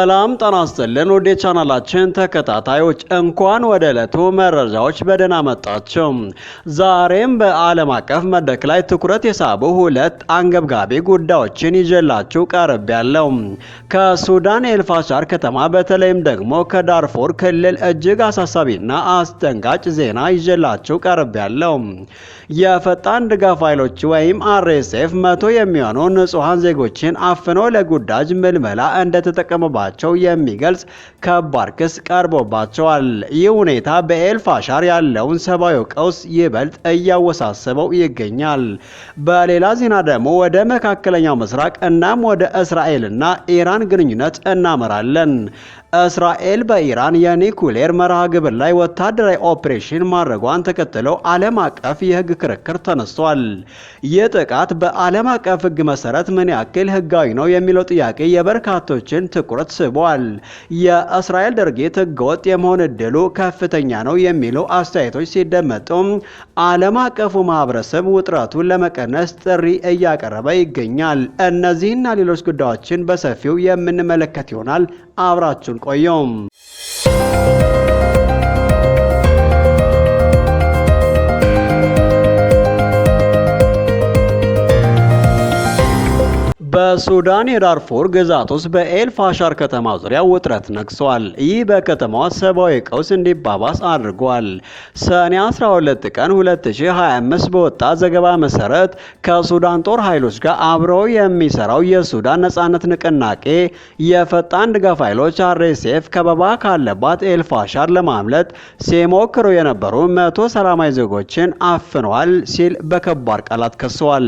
ሰላም ጤና ይስጥልን ወደ ቻናላችን ተከታታዮች እንኳን ወደ ዕለቱ መረጃዎች በደህና መጣችሁ። ዛሬም በዓለም አቀፍ መድረክ ላይ ትኩረት የሳቡ ሁለት አንገብጋቢ ጉዳዮችን ይዤላችሁ ቀርቤያለሁ። ከሱዳን ኤልፋሻር ከተማ በተለይም ደግሞ ከዳርፉር ክልል እጅግ አሳሳቢና አስደንጋጭ ዜና ይዤላችሁ ቀርቤያለሁ። የፈጣን ድጋፍ ኃይሎች ወይም አርኤስኤፍ 100 የሚሆኑ ንጹሃን ዜጎችን አፍኖ ለጉዳጅ ምልመላ እንደተጠቀመባቸው የሚገልጽ ከባድ ክስ ቀርቦባቸዋል። ይህ ሁኔታ በኤልፋሻር ያለውን ሰብአዊ ቀውስ ይበልጥ እያወሳሰበው ይገኛል። በሌላ ዜና ደግሞ ወደ መካከለኛው ምስራቅ እናም ወደ እስራኤልና ኢራን ግንኙነት እናመራለን። እስራኤል በኢራን የኒኩሌር መርሃ ግብር ላይ ወታደራዊ ኦፕሬሽን ማድረጓን ተከትሎ ዓለም አቀፍ የህግ ክርክር ተነስቷል። ይህ ጥቃት በዓለም አቀፍ ህግ መሰረት ምን ያክል ህጋዊ ነው የሚለው ጥያቄ የበርካቶችን ትኩረት ስቧል። የእስራኤል ድርጊት ህገወጥ የመሆን እድሉ ከፍተኛ ነው የሚሉ አስተያየቶች ሲደመጡም ዓለም አቀፉ ማህበረሰብ ውጥረቱን ለመቀነስ ጥሪ እያቀረበ ይገኛል። እነዚህና ሌሎች ጉዳዮችን በሰፊው የምንመለከት ይሆናል። አብራችሁን ቆዩም። በሱዳን የዳርፉር ግዛት ውስጥ በኤልፋሻር ከተማ ዙሪያ ውጥረት ነግሷል። ይህ በከተማዋ ሰብአዊ ቀውስ እንዲባባስ አድርጓል። ሰኔ 12 ቀን 2025 በወጣ ዘገባ መሰረት ከሱዳን ጦር ኃይሎች ጋር አብረው የሚሰራው የሱዳን ነጻነት ንቅናቄ የፈጣን ድጋፍ ኃይሎች አርኤስኤፍ ከበባ ካለባት ኤልፋሻር ለማምለጥ ሲሞክሩ የነበሩ 100 ሰላማዊ ዜጎችን አፍኗል ሲል በከባድ ቃላት ከሷል።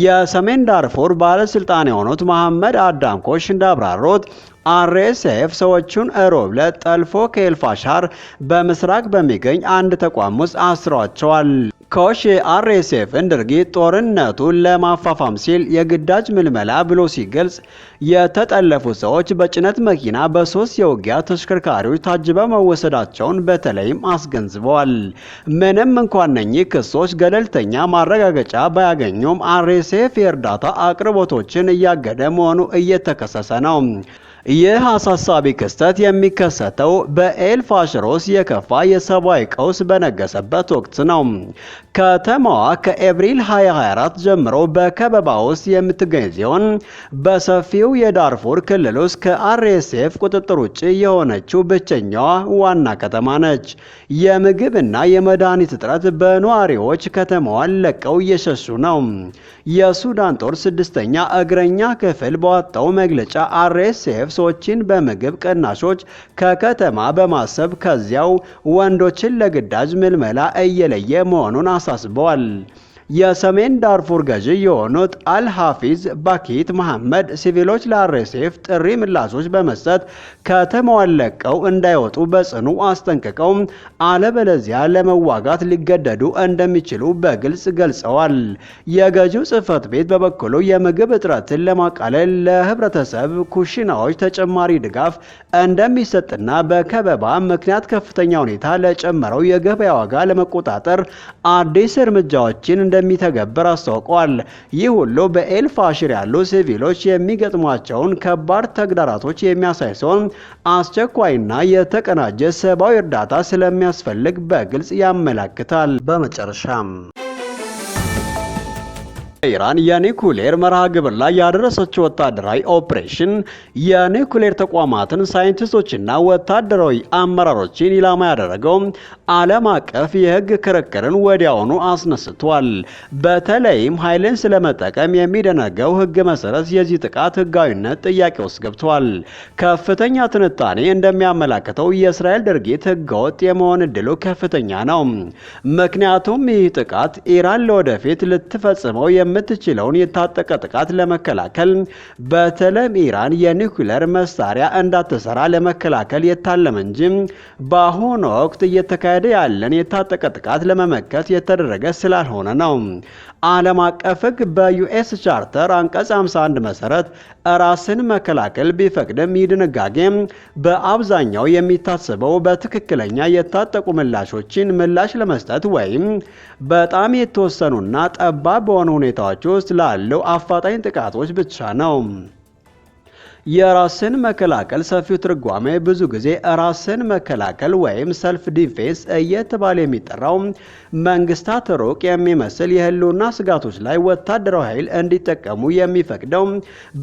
የሰሜን ዳርፉር ባለስልጣን የሆኑት መሐመድ አዳምኮሽ እንዳብራሩት አርኤስኤፍ ሰዎቹን ሮብ ዕለት ጠልፎ ከኤልፋሻር በምስራቅ በሚገኝ አንድ ተቋም ውስጥ አስሯቸዋል። ኮሽ የአርኤስኤፍን ድርጊት ጦርነቱን ለማፋፋም ሲል የግዳጅ ምልመላ ብሎ ሲገልጽ የተጠለፉ ሰዎች በጭነት መኪና በ3 የውጊያ ተሽከርካሪዎች ታጅበው መወሰዳቸውን በተለይም አስገንዝበዋል። ምንም እንኳን እነኚህ ክሶች ገለልተኛ ማረጋገጫ ባያገኙም አርኤስኤፍ የእርዳታ አቅርቦቶችን እያገደ መሆኑ እየተከሰሰ ነው። ይህ አሳሳቢ ክስተት የሚከሰተው በኤልፋሻር ውስጥ የከፋ የሰብአዊ ቀውስ በነገሰበት ወቅት ነው። ከተማዋ ከኤፕሪል 2024 ጀምሮ በከበባ ውስጥ የምትገኝ ሲሆን በሰፊው የዳርፉር ክልል ውስጥ ከአርኤስኤፍ ቁጥጥር ውጭ የሆነችው ብቸኛዋ ዋና ከተማ ነች። የምግብና የመድኃኒት እጥረት በነዋሪዎች ከተማዋን ለቀው እየሸሹ ነው። የሱዳን ጦር 6ኛ እግረኛ ክፍል ባወጣው መግለጫ አርኤስኤፍ ሰዎችን በምግብ ቅናሾች ከከተማ በማሰብ ከዚያው ወንዶችን ለግዳጅ ምልመላ እየለየ መሆኑን አሳስበዋል። የሰሜን ዳርፉር ገዢ የሆኑት አልሐፊዝ ባኪት መሐመድ ሲቪሎች ለአርኤስኤፍ ጥሪ ምላሾች በመስጠት ከተማዋን ለቀው እንዳይወጡ በጽኑ አስጠንቅቀው አለበለዚያ ለመዋጋት ሊገደዱ እንደሚችሉ በግልጽ ገልጸዋል። የገዢው ጽሕፈት ቤት በበኩሉ የምግብ እጥረትን ለማቃለል ለህብረተሰብ ኩሽናዎች ተጨማሪ ድጋፍ እንደሚሰጥና በከበባ ምክንያት ከፍተኛ ሁኔታ ለጨመረው የገበያ ዋጋ ለመቆጣጠር አዲስ እርምጃዎችን እንደሚተገበር አስታውቀዋል። ይህ ሁሉ በኤልፋሻር ያሉ ሲቪሎች የሚገጥሟቸውን ከባድ ተግዳሮቶች የሚያሳይ ሲሆን አስቸኳይና የተቀናጀ ሰብአዊ እርዳታ ስለሚያስፈልግ በግልጽ ያመለክታል። በመጨረሻም ኢራን የኒኩሌር መርሃ ግብር ላይ ያደረሰችው ወታደራዊ ኦፕሬሽን የኒኩሌር ተቋማትን፣ ሳይንቲስቶችና ወታደራዊ አመራሮችን ኢላማ ያደረገው ዓለም አቀፍ የህግ ክርክርን ወዲያውኑ አስነስቷል። በተለይም ኃይልን ስለመጠቀም የሚደነገው ህግ መሰረት የዚህ ጥቃት ህጋዊነት ጥያቄ ውስጥ ገብቷል። ከፍተኛ ትንታኔ እንደሚያመላክተው የእስራኤል ድርጊት ህገወጥ የመሆን እድሉ ከፍተኛ ነው። ምክንያቱም ይህ ጥቃት ኢራን ለወደፊት ልትፈጽመው የምትችለውን የታጠቀ ጥቃት ለመከላከል በተለይም ኢራን የኒኩሌር መሳሪያ እንዳትሰራ ለመከላከል የታለመ እንጂ በአሁኑ ወቅት እየተካሄደ ያለን የታጠቀ ጥቃት ለመመከት የተደረገ ስላልሆነ ነው። ዓለም አቀፍ ህግ በዩኤስ ቻርተር አንቀጽ 51 መሰረት ራስን መከላከል ቢፈቅድም ይህ ድንጋጌ በአብዛኛው የሚታሰበው በትክክለኛ የታጠቁ ምላሾችን ምላሽ ለመስጠት ወይም በጣም የተወሰኑና ጠባብ በሆኑ ሁኔታዎች ውስጥ ላሉ አፋጣኝ ጥቃቶች ብቻ ነው። የራስን መከላከል ሰፊው ትርጓሜ ብዙ ጊዜ ራስን መከላከል ወይም ሰልፍ ዲፌንስ እየተባለ የሚጠራው መንግስታት ሩቅ የሚመስል የህልውና ስጋቶች ላይ ወታደራዊ ኃይል እንዲጠቀሙ የሚፈቅደው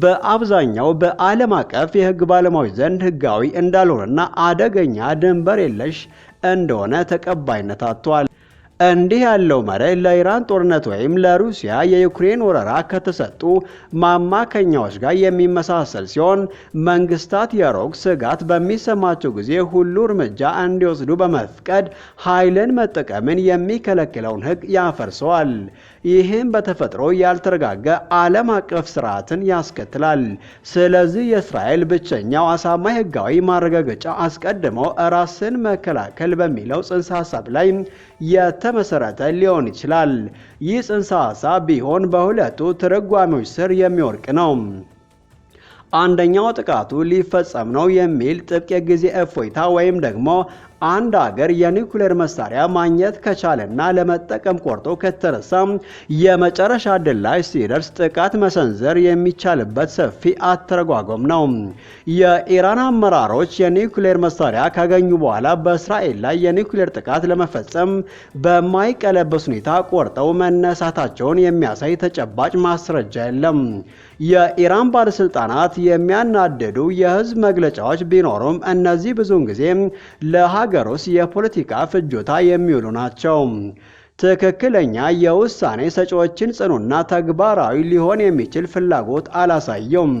በአብዛኛው በዓለም አቀፍ የህግ ባለሙያዎች ዘንድ ህጋዊ እንዳልሆነና አደገኛ ድንበር የለሽ እንደሆነ ተቀባይነት አጥቷል። እንዲህ ያለው መርህ ለኢራን ጦርነት ወይም ለሩሲያ የዩክሬን ወረራ ከተሰጡ ማማከኛዎች ጋር የሚመሳሰል ሲሆን መንግስታት የሩቅ ስጋት በሚሰማቸው ጊዜ ሁሉ እርምጃ እንዲወስዱ በመፍቀድ ኃይልን መጠቀምን የሚከለክለውን ህግ ያፈርሰዋል። ይህም በተፈጥሮ ያልተረጋጋ ዓለም አቀፍ ስርዓትን ያስከትላል። ስለዚህ የእስራኤል ብቸኛው አሳማኝ ህጋዊ ማረጋገጫ አስቀድሞ ራስን መከላከል በሚለው ጽንሰ ሀሳብ ላይ የተመሰረተ ሊሆን ይችላል። ይህ ጽንሰ ሀሳብ ቢሆን በሁለቱ ትርጓሜዎች ስር የሚወድቅ ነው። አንደኛው ጥቃቱ ሊፈጸም ነው የሚል ጥብቅ የጊዜ እፎይታ ወይም ደግሞ አንድ ሀገር የኒውክሌር መሳሪያ ማግኘት ከቻለና ለመጠቀም ቆርጦ ከተነሳ የመጨረሻ ድል ላይ ሲደርስ ጥቃት መሰንዘር የሚቻልበት ሰፊ አተረጓጎም ነው። የኢራን አመራሮች የኒውክሌር መሳሪያ ካገኙ በኋላ በእስራኤል ላይ የኒውክሌር ጥቃት ለመፈጸም በማይቀለበስ ሁኔታ ቆርጠው መነሳታቸውን የሚያሳይ ተጨባጭ ማስረጃ የለም። የኢራን ባለስልጣናት የሚያናድዱ የህዝብ መግለጫዎች ቢኖሩም እነዚህ ብዙውን ጊዜ ለሀገር ውስጥ የፖለቲካ ፍጆታ የሚውሉ ናቸው። ትክክለኛ የውሳኔ ሰጪዎችን ጽኑና ተግባራዊ ሊሆን የሚችል ፍላጎት አላሳየውም።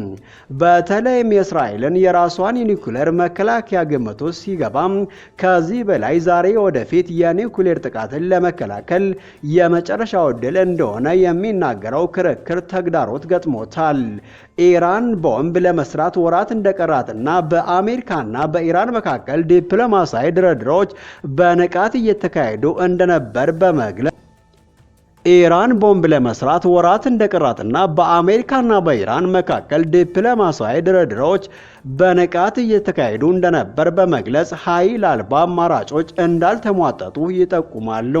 በተለይም የእስራኤልን የራሷን የኒውክሌር መከላከያ ግምት ውስጥ ሲገባም ከዚህ በላይ ዛሬ ወደፊት የኒውክሌር ጥቃትን ለመከላከል የመጨረሻው ዕድል እንደሆነ የሚናገረው ክርክር ተግዳሮት ገጥሞታል። ኢራን ቦምብ ለመስራት ወራት እንደቀራትና በአሜሪካና በኢራን መካከል ዲፕሎማሲያዊ ድርድሮች በንቃት እየተካሄዱ እንደነበር ኢራን ቦምብ ለመስራት ወራት እንደቀራትና በአሜሪካና በኢራን መካከል ዲፕሎማሲያዊ ድርድሮች በንቃት እየተካሄዱ እንደነበር በመግለጽ ኃይል አልባ አማራጮች እንዳልተሟጠጡ ይጠቁማሉ።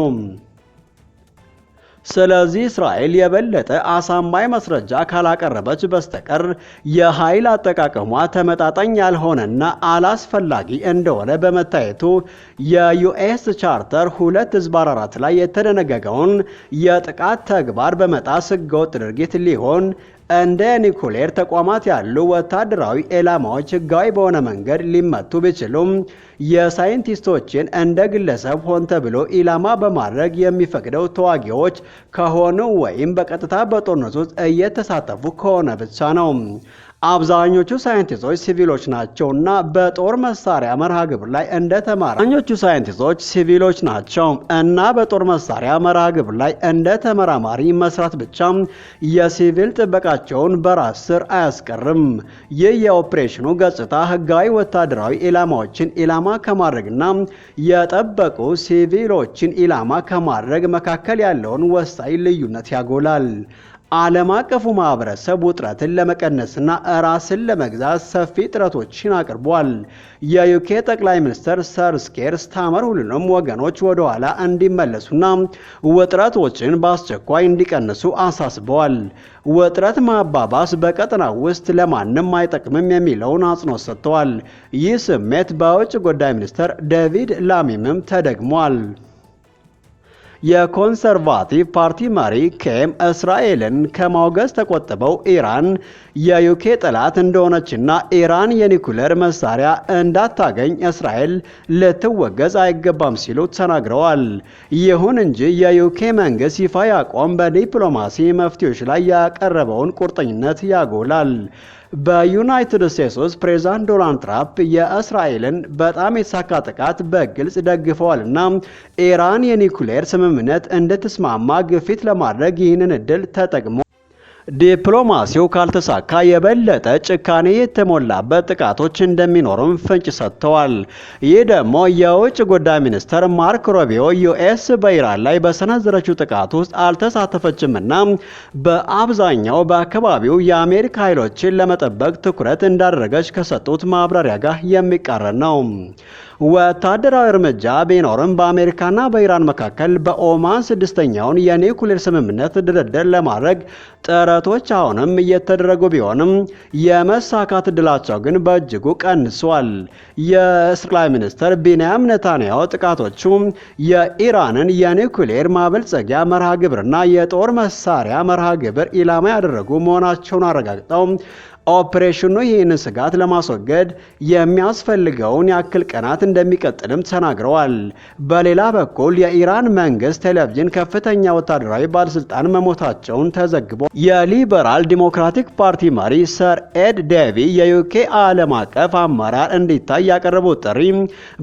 ስለዚህ እስራኤል የበለጠ አሳማኝ ማስረጃ ካላቀረበች በስተቀር የኃይል አጠቃቀሟ ተመጣጣኝ ያልሆነና አላስፈላጊ እንደሆነ በመታየቱ የዩኤስ ቻርተር 2/4 ላይ የተደነገገውን የጥቃት ተግባር በመጣስ ህገወጥ ድርጊት ሊሆን እንደ ኒውክሌር ተቋማት ያሉ ወታደራዊ ኢላማዎች ህጋዊ በሆነ መንገድ ሊመቱ ቢችሉም የሳይንቲስቶችን እንደ ግለሰብ ሆን ተብሎ ኢላማ በማድረግ የሚፈቅደው ተዋጊዎች ከሆኑ ወይም በቀጥታ በጦርነት ውስጥ እየተሳተፉ ከሆነ ብቻ ነው። አብዛኞቹ ሳይንቲስቶች ሲቪሎች ናቸውና በጦር መሳሪያ መርሃ ግብር ላይ በጦር መሳሪያ መርሃ ግብር ላይ እንደ ተመራማሪ መስራት ብቻ የሲቪል ጥበቃቸውን በራስ ስር አያስቀርም። ይህ የኦፕሬሽኑ ገጽታ ህጋዊ ወታደራዊ ኢላማዎችን ኢላማ ከማድረግና የጠበቁ ሲቪሎችን ኢላማ ከማድረግ መካከል ያለውን ወሳኝ ልዩነት ያጎላል። ዓለም አቀፉ ማህበረሰብ ውጥረትን ለመቀነስና ራስን ለመግዛት ሰፊ ጥረቶችን አቅርቧል። የዩኬ ጠቅላይ ሚኒስትር ሰር ኬር ስታርመር ሁሉንም ወገኖች ወደ ኋላ እንዲመለሱና ውጥረቶችን በአስቸኳይ እንዲቀንሱ አሳስበዋል። ውጥረት ማባባስ በቀጠናው ውስጥ ለማንም አይጠቅምም የሚለውን አጽንኦት ሰጥተዋል። ይህ ስሜት በውጭ ጉዳይ ሚኒስትር ዴቪድ ላሚምም ተደግሟል። የኮንሰርቫቲቭ ፓርቲ መሪ ኬም እስራኤልን ከማውገዝ ተቆጥበው ኢራን የዩኬ ጠላት እንደሆነችና ኢራን የኒውክሌር መሳሪያ እንዳታገኝ እስራኤል ልትወገዝ አይገባም ሲሉ ተናግረዋል። ይሁን እንጂ የዩኬ መንግስት ይፋ አቋም በዲፕሎማሲ መፍትሄዎች ላይ ያቀረበውን ቁርጠኝነት ያጎላል። በዩናይትድ ስቴትስ ውስጥ ፕሬዝዳንት ዶናልድ ትራምፕ የእስራኤልን በጣም የተሳካ ጥቃት በግልጽ ደግፈዋልና ኢራን የኒውክሌር ስምምነት እንድትስማማ ግፊት ለማድረግ ይህንን እድል ተጠቅሞ ዲፕሎማሲው ካልተሳካ የበለጠ ጭካኔ የተሞላበት ጥቃቶች እንደሚኖሩም ፍንጭ ሰጥተዋል። ይህ ደግሞ የውጭ ጉዳይ ሚኒስትር ማርክ ሩቢዮ ዩኤስ በኢራን ላይ በሰነዘረችው ጥቃት ውስጥ አልተሳተፈችምና በአብዛኛው በአካባቢው የአሜሪካ ኃይሎችን ለመጠበቅ ትኩረት እንዳደረገች ከሰጡት ማብራሪያ ጋር የሚቃረን ነው። ወታደራዊ እርምጃ ቢኖርም በአሜሪካና በኢራን መካከል በኦማን ስድስተኛውን የኒውክሌር ስምምነት ድርድር ለማድረግ ጥረቶች አሁንም እየተደረጉ ቢሆንም የመሳካት እድላቸው ግን በእጅጉ ቀንሷል። የጠቅላይ ሚኒስትር ቢንያም ኔታንያሁ ጥቃቶቹ የኢራንን የኒውክሌር ማበልጸጊያ መርሃ ግብርና የጦር መሳሪያ መርሃ ግብር ኢላማ ያደረጉ መሆናቸውን አረጋግጠው ኦፕሬሽኑ ይህንን ስጋት ለማስወገድ የሚያስፈልገውን ያክል ቀናት እንደሚቀጥልም ተናግረዋል። በሌላ በኩል የኢራን መንግስት ቴሌቪዥን ከፍተኛ ወታደራዊ ባለስልጣን መሞታቸውን ተዘግቧል። የሊበራል ዲሞክራቲክ ፓርቲ መሪ ሰር ኤድ ዴቪ የዩኬ ዓለም አቀፍ አመራር እንዲታይ ያቀረቡት ጥሪ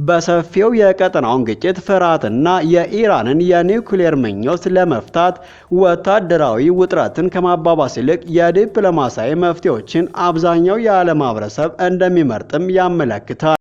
በሰፊው የቀጠናውን ግጭት ፍርሃትና የኢራንን የኒውክሌር ምኞት ለመፍታት ወታደራዊ ውጥረትን ከማባባስ ይልቅ የዲፕሎማሲያዊ መፍትሄዎችን አብዛኛው የዓለም ማህበረሰብ እንደሚመርጥም ያመለክታል።